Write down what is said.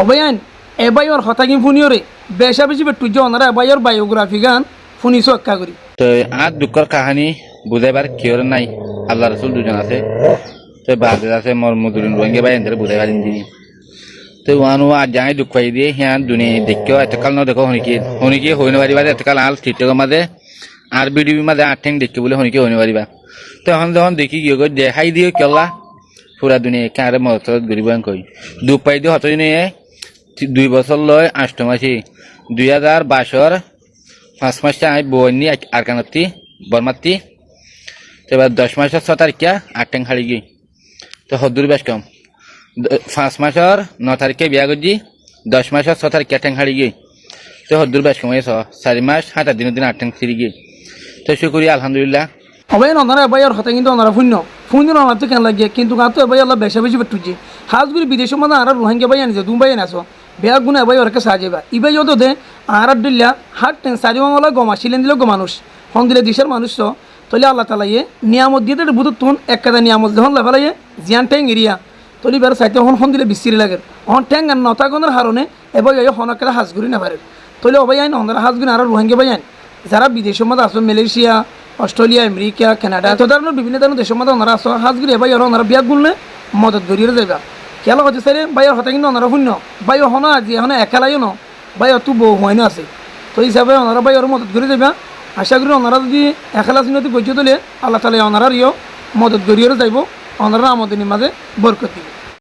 অবয়ান এবাইর হতাকি ফুনিওরে বেশা বেশি বেটুজ ওনারা এবাইর বায়োগ্রাফি গান ফুনিছো এক্কা করি তো আর দুঃখর কাহানি বুঝাইবার কেউর নাই। আল্লাহ রসুল দুজন আছে, তো বাদে আছে মোর মধুরিন রোহিঙ্গা ভাই এদের বুঝাইবার দিন। তো ওয়ান আর যাই দুঃখ পাই দিয়ে হ্যাঁ দুনিয়া দেখো এতকাল ন দেখো হনিকে হইন পারিবা এতকাল আল টিকটকের মাঝে আর বিডিবির মাঝে আঠেং দেখি বলে হনিকে হইন পারিবা। তো এখন যখন দেখি গিয়ে দেখাই দিয়ে কেলা পুরা দুনিয়া কারে মত গরিব কই দুঃখ পাই দিয়ে হত নিয়ে 2 বছর লয় 8 মাসি 2022 5 মাসে আমি বইনি আর কানতি বরমাতি। তো এবার 10 মাসের 6 তারিখে আটটেং হারি গই। তো হদুর বেশ কম 5 মাসের 9 তারিখে বিয়া করছি, 10 মাসের 6 তারিখে আটটেং হারি গই। তো হদুর বেশ কম 4 মাস 7 দিন আটটেং ফিরি গই। তো শুকরি আলহামদুলিল্লাহ। অবয়ান ওনারা এবাইর হতা কিন্তু ওনারা ফুন্য ওনার তো কেন লাগে কিন্তু গাঁ তো এবাই আল্লাহ বেশা বেশি বেটুজি হাজগুলি বিদেশের মধ্যে আর রোহিঙ্গা বাই আনিছে দুম বাই আনাছো বেয়া গুণ এবাই ওরকে সাজেবা ইবাই যত দে আর দিল্লা হাট টেন সারি বাংলা গমা শিলেন দিল গো মানুষ হন দিলে দেশের মানুষ তো তলে আল্লাহ তালা ইয়ে নিয়ামত দিয়ে তো বুধ তুন এক কাদা নিয়ামত যখন লেফালাইয়ে জিয়ান ট্যাং এরিয়া তলি বের চাইতে হন দিলে বিস্তিরি লাগে হন ট্যাং আর নতাগনের হারণে এবার হন একটা হাজগুড়ি না পারে তলে অবাই আইন ওনারা হাজগুড়ি আর রোহিঙ্গা বাই আইন যারা বিদেশের মধ্যে আসো মালয়েশিয়া অস্ট্রেলিয়া আমেরিকা কানাডা এত ধরনের বিভিন্ন ধরনের দেশের মধ্যে ওনারা আসো হাজগুড়ি এবার ওনারা বিয়া গুললে মদত গড়িয়ে যাইবা খেলা হচ্ছে স্যারে বাইর হতা কিন্তু ওনারা শূন্য বাই হনা আজি এখন একেলাইও ন বাই অত বউ হয়নো আছে তো হিসাবে ওনারা বাই ওর মদত করে যাইবা আশা করি ওনারা যদি একেলা চিহ্নতি গজ্য তুলে আল্লাহ তালা ওনারার ইয়ে মদত গড়িয়ে যাইব ওনারা আমাদের মাঝে বরকত দিবে।